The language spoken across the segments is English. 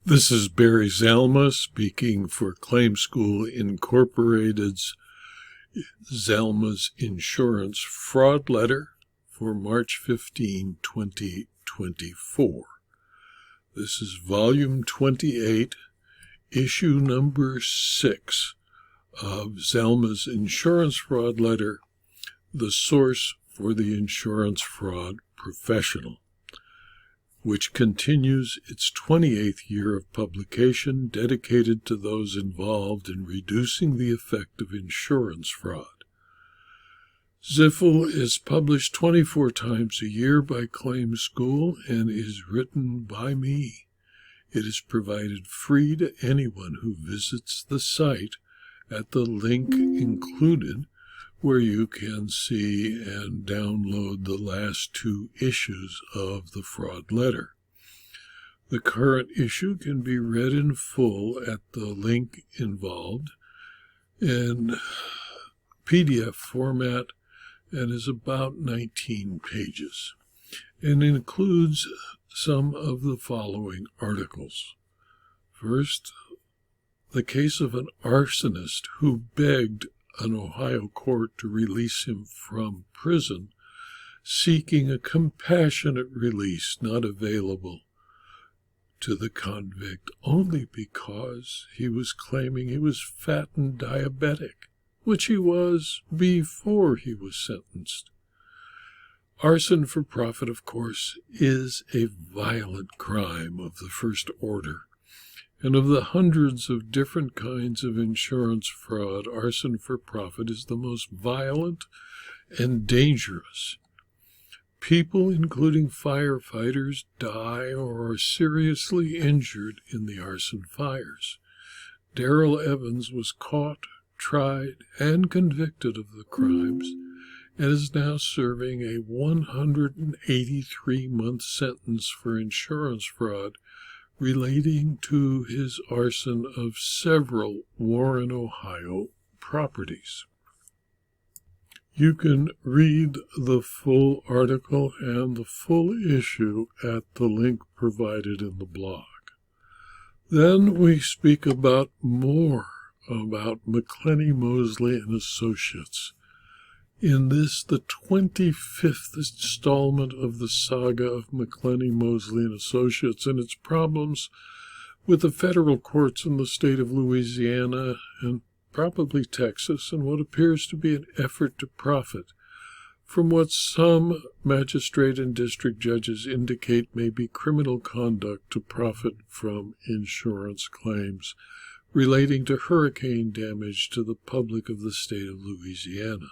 This is Barry Zalma speaking for Claim School Incorporated's Zalma's Insurance Fraud Letter for March 15, 2024. This is Volume 28, Issue Number 6 of Zalma's Insurance Fraud Letter, the source for the insurance fraud professional, which continues its 28th year of publication dedicated to those involved in reducing the effect of insurance fraud. ZIFL is published 24 times a year by Claim School and is written by me. It is provided free to anyone who visits the site at the link included, where you can see and download the last 2 issues of the fraud letter. The current issue can be read in full at the link involved in PDF format and is about 19 pages and includes some of the following articles. First, the case of an arsonist who begged an Ohio court to release him from prison, seeking a compassionate release not available to the convict only because he was claiming he was fat and diabetic, which he was before he was sentenced. Arson-for-profit, of course, is a violent crime of the first order. And of the hundreds of different kinds of insurance fraud, arson-for-profit is the most violent and dangerous. People, including firefighters, die or are seriously injured in the arson fires. Darrell Evans was caught, tried, and convicted of the crimes and is now serving a 183-month sentence for insurance fraud relating to his arson of several Warren, Ohio properties. You can read the full article and the full issue at the link provided in the blog. Then we speak about McClenny, Moseley Associates. In this, the 25th installment of the saga of McClenny, Moseley Associates and its problems with the federal courts in the state of Louisiana and probably Texas, and what appears to be an effort to profit from what some magistrate and district judges indicate may be criminal conduct to profit from insurance claims relating to hurricane damage to the public of the state of Louisiana.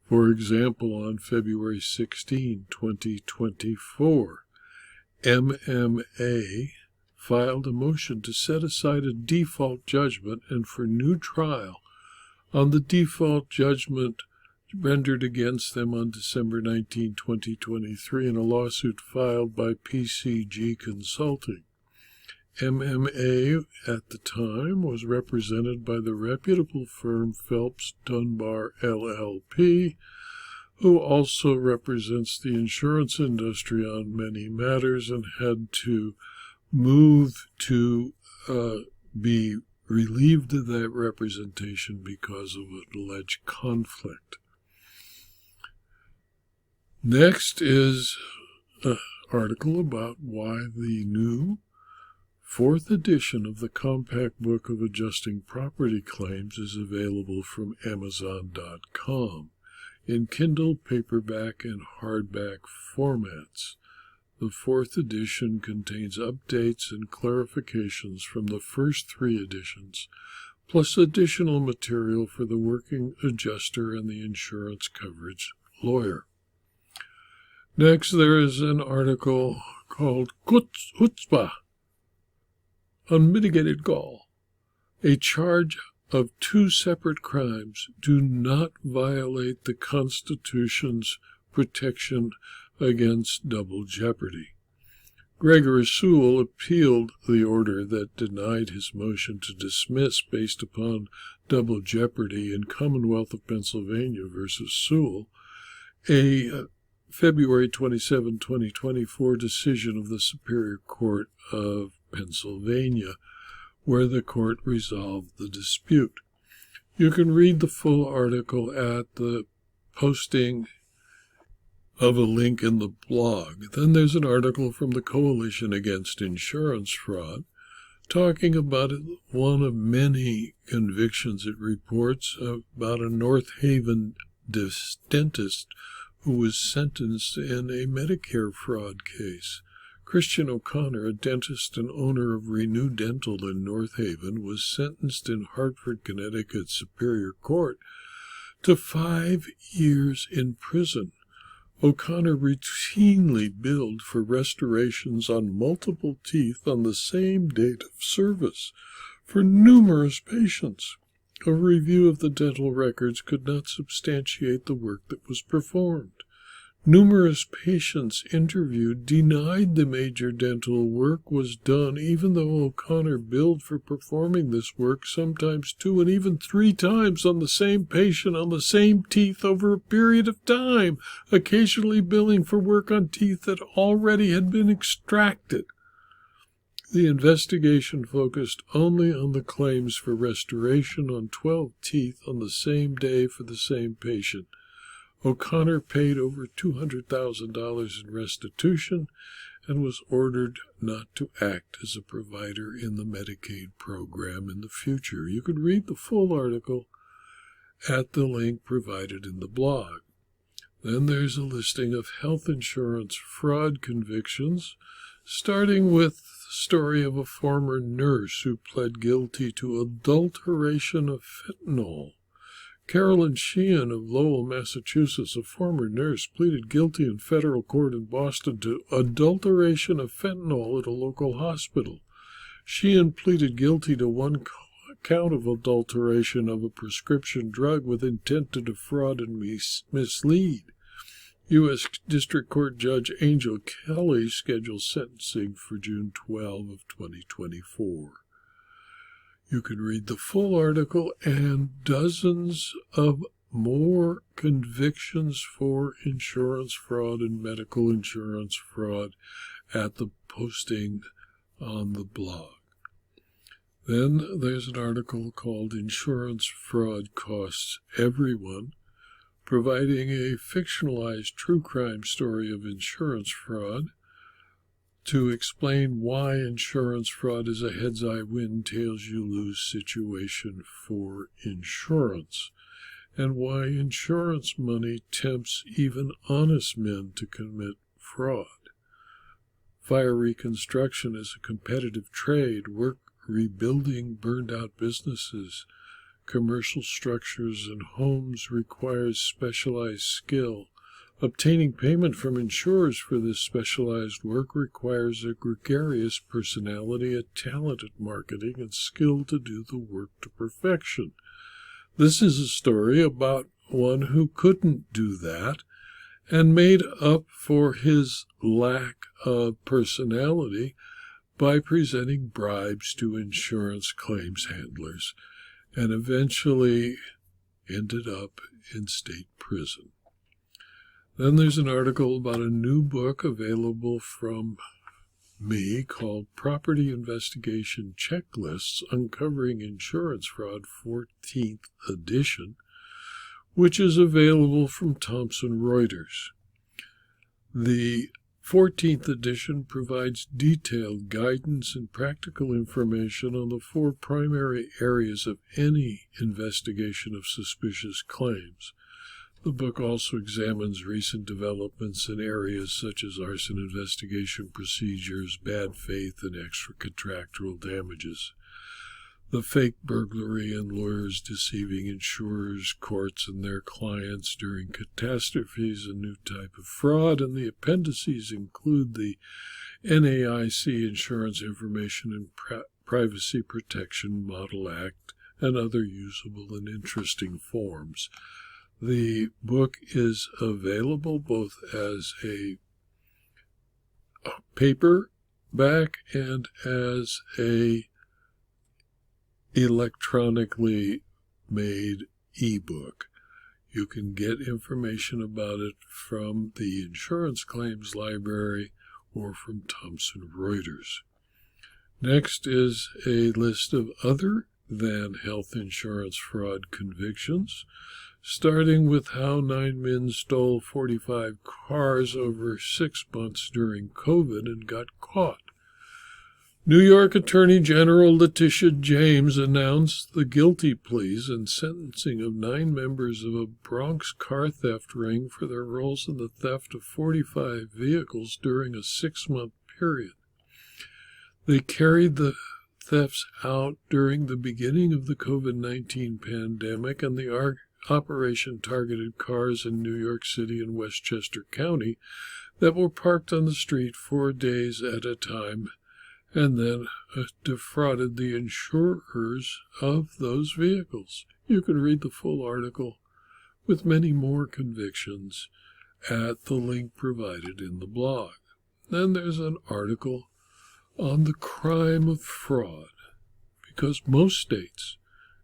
For example, on February 16, 2024, MMA filed a motion to set aside a default judgment and for new trial on the default judgment rendered against them on December 19, 2023, in a lawsuit filed by PCG Consulting. MMA at the time was represented by the reputable firm Phelps Dunbar LLP, who also represents the insurance industry on many matters and had to move to be relieved of that representation because of an alleged conflict. Next is an article about why the new 4th edition of the Compact Book of Adjusting Property Claims is available from Amazon.com in Kindle, paperback, and hardback formats. The 4th edition contains updates and clarifications from the first 3 editions, plus additional material for the working adjuster and the insurance coverage lawyer. Next, there is an article called Chutzpah, Unmitigated Gall. A charge of 2 separate crimes do not violate the Constitution's protection against double jeopardy. Gregory Sewell appealed the order that denied his motion to dismiss based upon double jeopardy in Commonwealth of Pennsylvania versus Sewell, a February 27, 2024 decision of the Superior Court of Pennsylvania, where the court resolved the dispute. You can read the full article at the posting of a link in the blog. Then there's an article from the Coalition Against Insurance Fraud talking about one of many convictions it reports about a North Haven dentist who was sentenced in a Medicare fraud case. Christian O'Connor, a dentist and owner of Renew Dental in North Haven, was sentenced in Hartford, Connecticut Superior Court to 5 years in prison. O'Connor routinely billed for restorations on multiple teeth on the same date of service for numerous patients. A review of the dental records could not substantiate the work that was performed. Numerous patients interviewed denied the major dental work was done, even though O'Connor billed for performing this work sometimes 2 and even 3 times on the same patient on the same teeth over a period of time, occasionally billing for work on teeth that already had been extracted. The investigation focused only on the claims for restoration on 12 teeth on the same day for the same patient. O'Connor paid over $200,000 in restitution and was ordered not to act as a provider in the Medicaid program in the future. You could read the full article at the link provided in the blog. Then there's a listing of health insurance fraud convictions, starting with the story of a former nurse who pled guilty to adulteration of fentanyl. Carolyn Sheehan of Lowell, Massachusetts, a former nurse, pleaded guilty in federal court in Boston to adulteration of fentanyl at a local hospital. Sheehan pleaded guilty to 1 count of adulteration of a prescription drug with intent to defraud and mislead. U.S. District Court Judge Angel Kelly scheduled sentencing for June 12 of 2024. You can read the full article and dozens of more convictions for insurance fraud and medical insurance fraud at the posting on the blog. Then there's an article called Insurance Fraud Costs Everyone, providing a fictionalized true crime story of insurance fraud to explain why insurance fraud is a heads-I-win, tails-you-lose situation for insurance, and why insurance money tempts even honest men to commit fraud. Fire reconstruction is a competitive trade. Work rebuilding burned-out businesses, commercial structures, and homes requires specialized skill. Obtaining payment from insurers for this specialized work requires a gregarious personality, a talent at marketing, and skill to do the work to perfection. This is a story about one who couldn't do that and made up for his lack of personality by presenting bribes to insurance claims handlers, and eventually ended up in state prison. Then there's an article about a new book available from me called Property Investigation Checklists Uncovering Insurance Fraud, 14th edition, which is available from Thomson Reuters. The 14th edition provides detailed guidance and practical information on the 4 primary areas of any investigation of suspicious claims. The book also examines recent developments in areas such as arson investigation procedures, bad faith, and extracontractual damages. The fake burglary and lawyers deceiving insurers, courts, and their clients during catastrophes, a new type of fraud, and the appendices include the NAIC Insurance Information and Privacy Protection Model Act and other usable and interesting forms. The book is available both as a paperback and as a electronically made ebook. You can get information about it from the Insurance Claims Library or from Thomson Reuters. Next is a list of other than health insurance fraud convictions, starting with how 9 men stole 45 cars over 6 months during COVID and got caught. New York Attorney General Letitia James announced the guilty pleas and sentencing of 9 members of a Bronx car theft ring for their roles in the theft of 45 vehicles during a 6-month period. They carried the thefts out during the beginning of the COVID-19 pandemic, and the operation targeted cars in New York City and Westchester County that were parked on the street 4 days at a time, and then defrauded the insurers of those vehicles. You can read the full article with many more convictions at the link provided in the blog. Then there's an article on the crime of fraud, because most states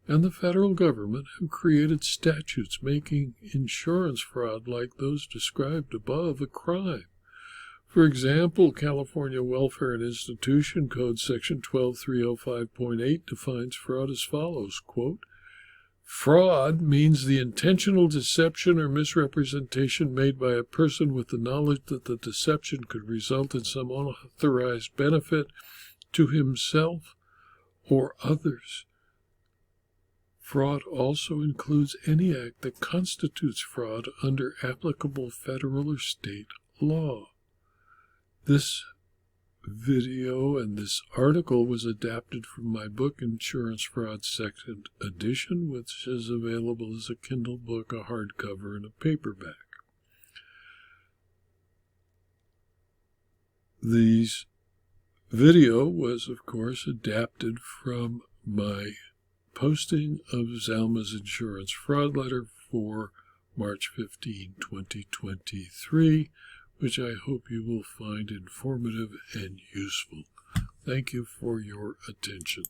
and the federal government have created statutes making insurance fraud like those described above a crime. For example, California Welfare and Institution Code Section 12305.8 defines fraud as follows, quote, "Fraud means the intentional deception or misrepresentation made by a person with the knowledge that the deception could result in some unauthorized benefit to himself or others. Fraud also includes any act that constitutes fraud under applicable federal or state law." This video and this article was adapted from my book, Insurance Fraud Second Edition, which is available as a Kindle book, a hardcover, and a paperback. This video was, of course, adapted from my posting of Zalma's insurance fraud letter for March 15, 2023, which I hope you will find informative and useful. Thank you for your attention.